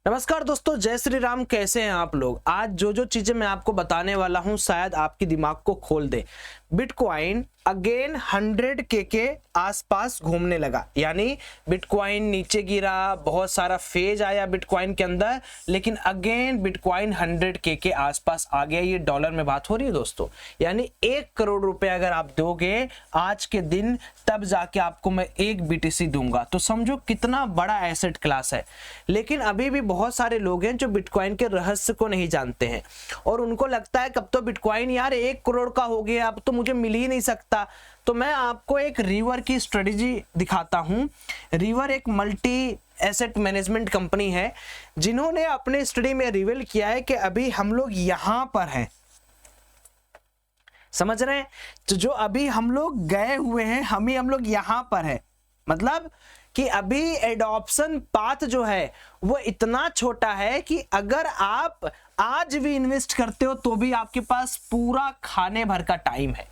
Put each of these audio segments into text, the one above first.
नमस्कार दोस्तों, जय श्री राम। कैसे हैं आप लोग। आज जो चीजें मैं आपको बताने वाला हूं शायद आपके दिमाग को खोल दे। बिटकॉइन अगेन 100K के आसपास घूमने लगा, यानी बिटकॉइन नीचे गिरा, बहुत सारा फेज आया बिटकॉइन के अंदर, लेकिन अगेन बिटकॉइन 100K के आसपास आ गया। ये डॉलर में बात हो रही है दोस्तों, यानी 1 करोड़ रुपए अगर आप दोगे आज के दिन, तब जाके आपको मैं 1 BTC दूंगा। तो समझो कितना बड़ा एसेट क्लास है। लेकिन अभी भी बहुत सारे लोग हैं जो बिटकॉइन के रहस्य को नहीं जानते हैं और उनको लगता है कब तो बिटकॉइन यार 1 करोड़ का हो गया, अब तो मुझे मिल ही नहीं सकता। तो मैं आपको एक रिवर की स्ट्रेटेजी दिखाता हूं। रिवर एक मल्टी एसेट मैनेजमेंट कंपनी है जिन्होंने अपने स्टडी में रिवील किया है कि अभी हम लोग यहां पर हैं, समझ रहे हैं। तो जो अभी हम लोग गए हुए हैं, हम लोग यहां पर है, मतलब कि अभी एडॉप्शन पाथ जो है वो इतना छोटा है कि अगर आप आज भी इन्वेस्ट करते हो तो भी आपके पास पूरा खाने भर का टाइम है।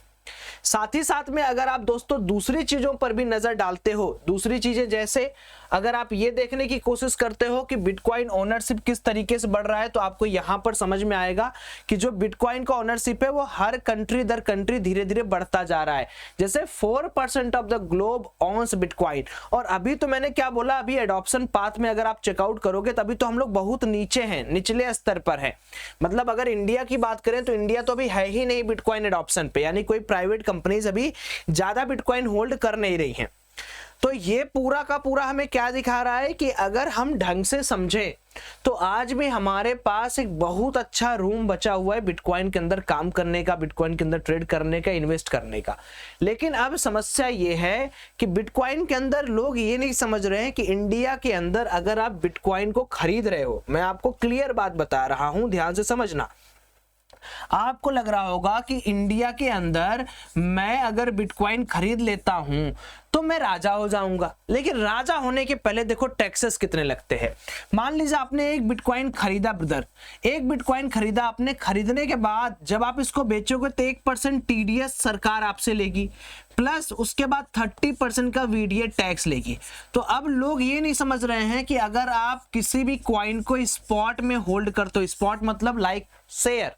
साथ ही साथ में अगर आप दोस्तों दूसरी चीजों पर भी नजर डालते हो, दूसरी चीजें जैसे अगर आप ये देखने की कोशिश करते हो कि बिटकॉइन ओनरशिप किस तरीके से बढ़ रहा है, तो आपको यहां पर समझ में आएगा कि जो बिटकॉइन का ओनरशिप है वो हर कंट्री दर कंट्री धीरे धीरे बढ़ता जा रहा है। जैसे 4% ऑफ द ग्लोब ऑन्स बिटकॉइन। और अभी तो मैंने क्या बोला, अभी एडॉप्शन पाथ में अगर आप चेकआउट करोगे तभी तो हम लोग बहुत नीचे हैं, निचले स्तर पर है। मतलब अगर इंडिया की बात करें तो इंडिया तो अभी है ही नहीं बिटकॉइन एडॉप्शन पे, यानी कोई प्राइवेट कंपनीज अभी ज्यादा बिटकॉइन होल्ड कर नहीं रही हैं। तो ये पूरा का पूरा हमें क्या दिखा रहा है कि अगर हम ढंग से समझें तो आज भी हमारे पास एक बहुत अच्छा रूम बचा हुआ है बिटकॉइन के अंदर काम करने का, बिटकॉइन के अंदर ट्रेड करने का, इन्वेस्ट करने का। लेकिन अब समस्या ये है कि बिटकॉइन के अंदर लोग ये नहीं समझ रहे हैं कि इंडिया के अंदर अगर आप बिटकॉइन को खरीद रहे हो, मैं आपको क्लियर बात बता रहा हूं, ध्यान से समझना। आपको लग रहा होगा कि इंडिया के अंदर मैं अगर बिटकॉइन खरीद लेता हूं तो मैं राजा हो जाऊंगा, लेकिन राजा होने के पहले देखो टैक्सेस कितने लगते हैं। मान लीजिए आपने एक बिटकॉइन खरीदा ब्रदर, एक बिटकॉइन खरीदा, आपने खरीदने के बाद जब आप इसको बेचोगे तो 1% TDS सरकार आपसे लेगी, प्लस उसके बाद 30% का VDA टैक्स लेगी। तो अब लोग ये नहीं समझ रहे हैं कि अगर आप किसी भी कॉइन को स्पॉट में होल्ड करते हो, स्पॉट मतलब लाइक शेयर,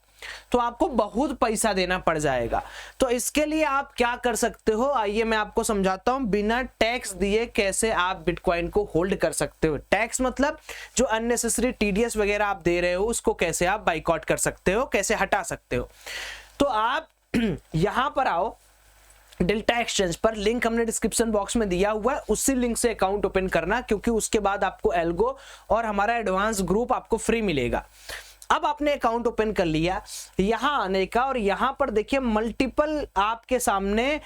तो आपको बहुत पैसा देना पड़ जाएगा। तो इसके लिए आप क्या कर सकते हो, आइए मैं आपको समझाता हूं बिना टैक्स दिए कैसे आप बिटकॉइन को होल्ड कर सकते हो। टैक्स मतलब जो अननेसेसरी TDS वगैरह आप दे रहे हो उसको कैसे आप बाइकआउट कर सकते हो, कैसे हटा सकते हो। तो आप यहां पर आओ, डेल्टा एक्सचेंज पर, लिंक हमने डिस्क्रिप्शन बॉक्स में दिया हुआ है, उसी लिंक से अकाउंट ओपन करना, क्योंकि उसके बाद आपको एल्गो और हमारा एडवांस ग्रुप आपको फ्री मिलेगा। अब आपने अकाउंट ओपन कर लिया, यहां आने का, और यहां पर देखिए मल्टीपल आपके सामने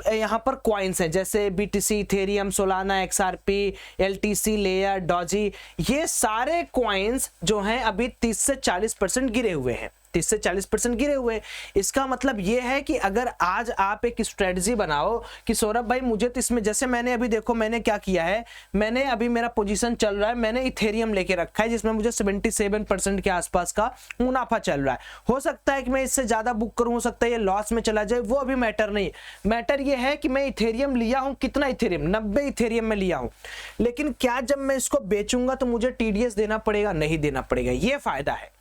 यहां पर कॉइन्स हैं, जैसे BTC, Ethereum, Solana, XRP, LTC, layer, Doge. ये सारे कॉइन्स जो हैं अभी 30 से 40% गिरे हुए हैं, 30 से 40% गिरे हुए। इसका मतलब ये है कि अगर आज आप एक स्ट्रेटजी बनाओ कि सौरभ भाई मुझे तो इसमें, जैसे मैंने अभी देखो मैंने क्या किया है, मैंने अभी मेरा पोजीशन चल रहा है, मैंने इथेरियम लेके रखा है जिसमें मुझे 77% के आसपास का मुनाफा चल रहा है। हो सकता है कि मैं इससे ज्यादा बुक करूं, हो सकता है ये लॉस में चला जाए, वो अभी मैटर नहीं। मैटर ये है कि मैं इथेरियम लिया हूं, कितना इथेरियम, 90 इथेरियम में लिया हूं, लेकिन क्या जब मैं इसको बेचूंगा तो मुझे TDS देना पड़ेगा? नहीं देना पड़ेगा, ये फायदा है।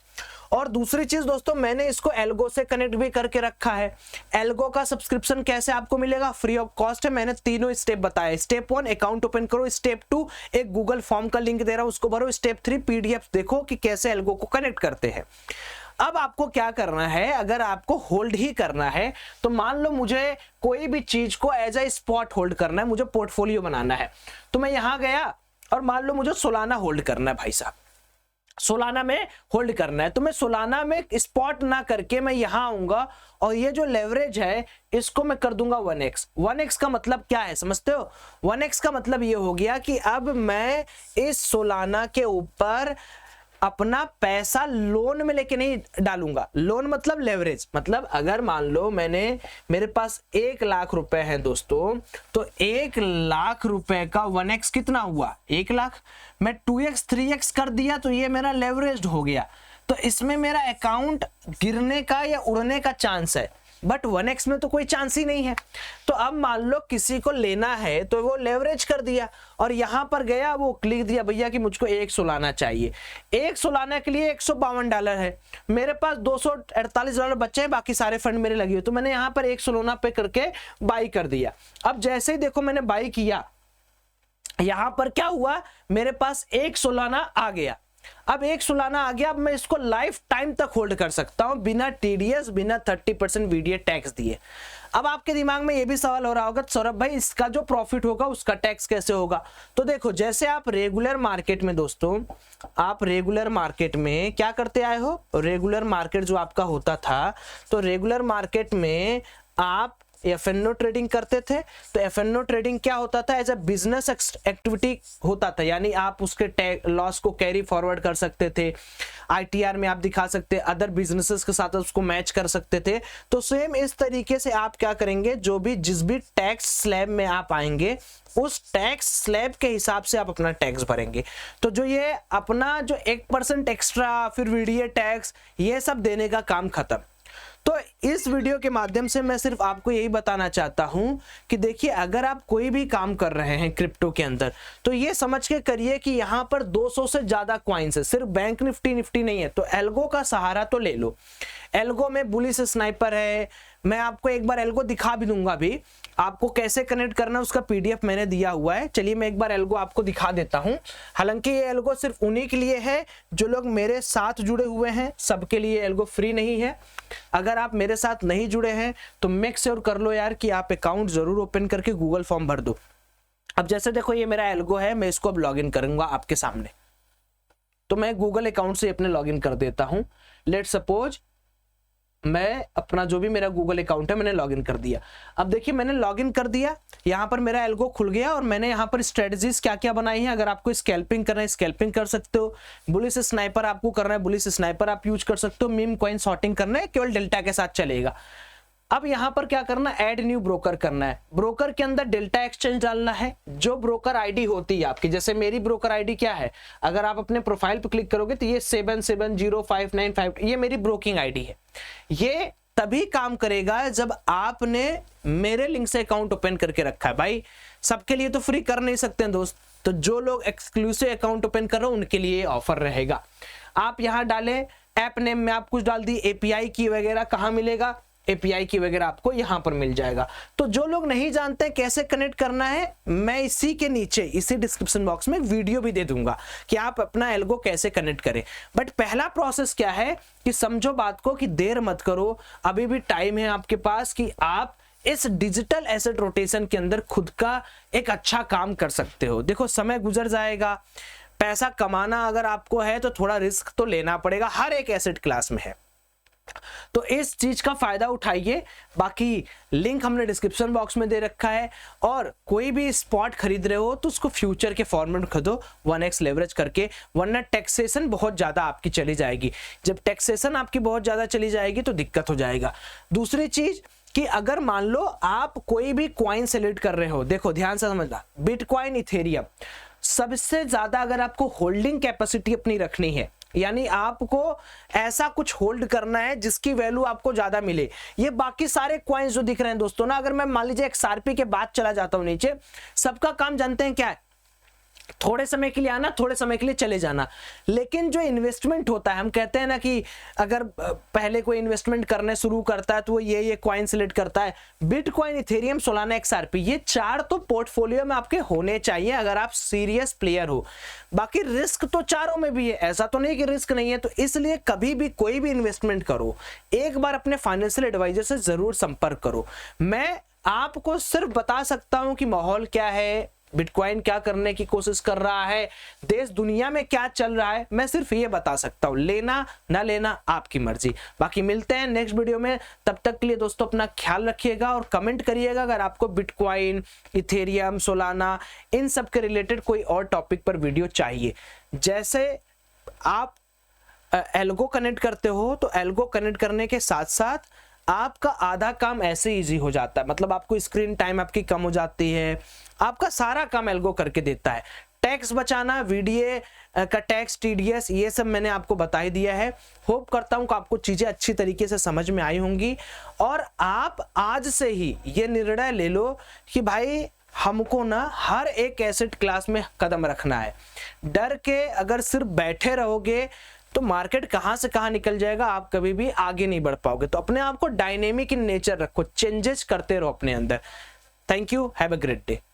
और दूसरी चीज दोस्तों, मैंने इसको एल्गो से कनेक्ट भी करके रखा है। एल्गो का सब्सक्रिप्शन कैसे आपको मिलेगा? फ्री ऑफ कॉस्ट है। मैंने तीनों स्टेप बताए। स्टेप 1 अकाउंट ओपन करो, स्टेप 2 एक गूगल फॉर्म का लिंक दे रहा हूं उसको भरो, स्टेप 3 PDF देखो कि कैसे एल्गो को कनेक्ट करते हैं। अब आपको क्या करना है, अगर आपको होल्ड ही करना है तो मान लो मुझे कोई भी चीज को एज ए स्पॉट होल्ड करना है, मुझे पोर्टफोलियो बनाना है, तो मैं यहां गया और मान लो मुझे सोलाना होल्ड करना है, भाई साहब सोलाना में होल्ड करना है, तो मैं सोलाना में स्पॉट ना करके मैं यहां आऊंगा और ये जो लेवरेज है इसको मैं कर दूंगा 1x। 1x का मतलब क्या है समझते हो? 1x का मतलब ये हो गया कि अब मैं इस सोलाना के ऊपर अपना पैसा लोन में लेके नहीं डालूंगा। लोन मतलब लेवरेज, मतलब अगर मान लो मेरे पास 1 लाख रुपए हैं दोस्तों, तो 1 लाख रुपए का 1x कितना हुआ? 1 लाख। मैं 2x 3x कर दिया तो ये मेरा लेवरेज हो गया। तो इसमें मेरा अकाउंट गिरने का या उड़ने का चांस है। बट 1x में तो कोई चांस ही नहीं है। तो अब मान लो किसी को लेना है तो वो लेवरेज कर दिया और यहां पर गया, वो लिख दिया भैया कि मुझको एक सोलाना चाहिए। एक सोलाना के लिए $152 है, मेरे पास $248 बचे हैं, बाकी सारे फंड मेरे लगे हुए, तो मैंने यहां पर एक सोलाना पे करके बाई कर दिया। अब जैसे ही देखो मैंने बाई किया, यहां पर क्या हुआ, मेरे पास एक सोलाना आ गया। अब एक सोलाना आ गया, अब मैं इसको लाइफ टाइम तक होल्ड कर सकता हूं बिना टीडीएस, बिना 30% वीडियो टैक्स दिए। अब आपके दिमाग में ये भी सवाल हो रहा होगा, सौरभ भाई इसका जो प्रॉफिट होगा उसका टैक्स कैसे होगा? तो देखो, जैसे आप रेगुलर मार्केट में दोस्तों, आप रेगुलर मार्केट में क्या करते आए हो, रेगुलर मार्केट जो आपका होता था, तो रेगुलर मार्केट में आप एफएनओ ट्रेडिंग करते थे। तो एफएनओ ट्रेडिंग क्या होता था, एज अ बिजनेस एक्टिविटी होता था, यानी आप उसके लॉस को कैरी फॉरवर्ड कर सकते थे, आईटीआर में आप दिखा सकते, अदर बिजनेसेस के साथ उसको मैच कर सकते थे। तो सेम इस तरीके से आप क्या करेंगे, जिस भी टैक्स स्लैब में आप आएंगे उस टैक्स स्लैब के हिसाब से आप अपना टैक्स भरेंगे। तो जो ये अपना जो 1% एक्स्ट्रा, फिर वीडियो टैक्स, ये सब देने का काम खत्म। तो इस वीडियो के माध्यम से मैं सिर्फ आपको यही बताना चाहता हूं कि देखिए, अगर आप कोई भी काम कर रहे हैं क्रिप्टो के अंदर, तो ये समझ के करिए कि यहां पर 200 से ज्यादा क्वाइंस है, सिर्फ बैंक निफ्टी नहीं है। तो एल्गो का सहारा तो ले लो। एल्गो में बुलिश स्नाइपर है, मैं आपको एक बार एल्गो दिखा भी दूंगा, भी आपको कैसे कनेक्ट करना है उसका पीडीएफ मैंने दिया हुआ है। चलिए मैं एक बार एल्गो आपको दिखा देता हूं। हालांकि ये एल्गो सिर्फ उन्हीं के लिए है जो लोग मेरे साथ जुड़े हुए हैं, सबके लिए एल्गो फ्री नहीं है। अगर आप मेरे साथ नहीं जुड़े हैं तो मेक श्योर कर लो यार कि आप अकाउंट जरूर ओपन करके गूगल फॉर्म भर दो। अब जैसे देखो, ये मेरा एल्गो है, मैं इसको अब लॉग इन करूंगा आपके सामने। तो मैं गूगल अकाउंट से अपने लॉग इन कर देता हूं। लेट सपोज मैं अपना जो भी मेरा गूगल अकाउंट है मैंने लॉगिन कर दिया। अब देखिए मैंने लॉगिन कर दिया, यहाँ पर मेरा एल्गो खुल गया और मैंने यहाँ पर स्ट्रेटजीज क्या क्या बनाई हैं। अगर आपको स्कैल्पिंग करना है स्कैल्पिंग कर सकते हो, बुलिश स्नाइपर आपको करना है बुलिश स्नाइपर आप यूज कर सकते हो, मीम कॉइन सॉर्टिंग करना है केवल डेल्टा के साथ चलेगा। अब यहां पर क्या करना, ऐड न्यू ब्रोकर करना है। ब्रोकर के अंदर डेल्टा एक्सचेंज डालना है, जो ब्रोकर आईडी होती है आपकी, जैसे मेरी ब्रोकर आईडी क्या है, अगर आप अपने प्रोफाइल पर क्लिक करोगे तो ये 770595, ये मेरी ब्रोकिंग आईडी है। ये तभी काम करेगा जब आपने मेरे लिंक से अकाउंट ओपन करके रखा है। भाई सबके लिए तो फ्री कर नहीं सकते हैं दोस्त, तो जो लोग एक्सक्लूसिव अकाउंट ओपन कर रहे हो उनके लिए ऑफर रहेगा। आप यहां डालें, ऐप नेम में आप कुछ डाल दी, एपीआई की वगैरह कहां मिलेगा, एपीआई की वगैरह आपको यहां पर मिल जाएगा। तो जो लोग नहीं जानते हैं कैसे कनेक्ट करना है, मैं इसी के नीचे इसी डिस्क्रिप्शन बॉक्स में वीडियो भी दे दूंगा कि आप अपना एल्गो कैसे कनेक्ट करें। बट पहला प्रोसेस क्या है कि समझो बात को, कि देर मत करो, अभी भी टाइम है आपके पास कि आप इस डिजिटल एसेट रोटेशन के अंदर खुद का एक अच्छा काम कर सकते हो। देखो समय गुजर जाएगा, पैसा कमाना अगर आपको है तो थोड़ा रिस्क तो लेना पड़ेगा, हर एक एसेट क्लास में है। तो इस चीज का फायदा उठाइए। बाकी लिंक हमने डिस्क्रिप्शन बॉक्स में दे रखा है, और कोई भी स्पॉट खरीद रहे हो तो उसको फ्यूचर के फॉर्मेट में खरीदो 1x लेवरेज करके, वरना टैक्सेशन बहुत ज्यादा आपकी चली जाएगी। जब टैक्सेशन आपकी बहुत ज्यादा चली जाएगी तो दिक्कत हो जाएगा। दूसरी चीज कि अगर मान लो आप कोई भी कॉइन सेलेक्ट कर रहे हो, देखो ध्यान से समझना, बिटकॉइन इथेरियम सबसे ज्यादा अगर आपको होल्डिंग कैपेसिटी अपनी रखनी है, यानी आपको ऐसा कुछ होल्ड करना है जिसकी वैल्यू आपको ज्यादा मिले। ये बाकी सारे कॉइन्स जो दिख रहे हैं दोस्तों ना, अगर मैं मान लीजिए XRP के बाद चला जाता हूं नीचे, सबका काम जानते हैं क्या है, थोड़े समय के लिए आना, थोड़े समय के लिए चले जाना। लेकिन जो इन्वेस्टमेंट होता है, हम कहते हैं ना कि अगर पहले कोई इन्वेस्टमेंट करने शुरू करता है तो वो ये कॉइन सिलेक्ट करता है, बिटकॉइन, इथेरियम, सोलाना, XRP, ये 4 तो पोर्टफोलियो में आपके होने चाहिए अगर आप सीरियस प्लेयर हो। बाकी रिस्क तो चारों में भी है, ऐसा तो नहीं कि रिस्क नहीं है। तो इसलिए कभी भी कोई भी इन्वेस्टमेंट करो, एक बार अपने फाइनेंशियल एडवाइजर से जरूर संपर्क करो। मैं आपको सिर्फ बता सकता हूं कि माहौल क्या है, बिटकॉइन क्या करने की कोशिश कर रहा है, देश दुनिया में क्या चल रहा है, मैं सिर्फ ये बता सकता हूं। लेना ना लेना आपकी मर्जी। बाकी मिलते हैं नेक्स्ट वीडियो में, तब तक के लिए दोस्तों अपना ख्याल रखिएगा और कमेंट करिएगा अगर आपको बिटकॉइन, इथेरियम, सोलाना इन सब के रिलेटेड कोई और टॉपिक पर वीडियो चाहिए। जैसे आप एल्गो कनेक्ट करते हो तो एल्गो कनेक्ट करने के साथ साथ आपका आधा काम ऐसे इजी हो जाता है, मतलब आपको स्क्रीन टाइम आपकी कम हो जाती है, आपका सारा काम एल्गो करके देता है। टैक्स बचाना, वीडीए का टैक्स, टीडीएस, ये सब मैंने आपको बता ही दिया है। होप करता हूं कि आपको चीजें अच्छी तरीके से समझ में आई होंगी और आप आज से ही ये निर्णय ले लो कि भाई हमको ना हर एक एसेट क्लास में कदम रखना है। डर के अगर सिर्फ बैठे रहोगे तो मार्केट कहां से कहां निकल जाएगा, आप कभी भी आगे नहीं बढ़ पाओगे। तो अपने आप को डायनेमिक इन नेचर रखो, चेंजेस करते रहो अपने अंदर। Thank you, have a great day.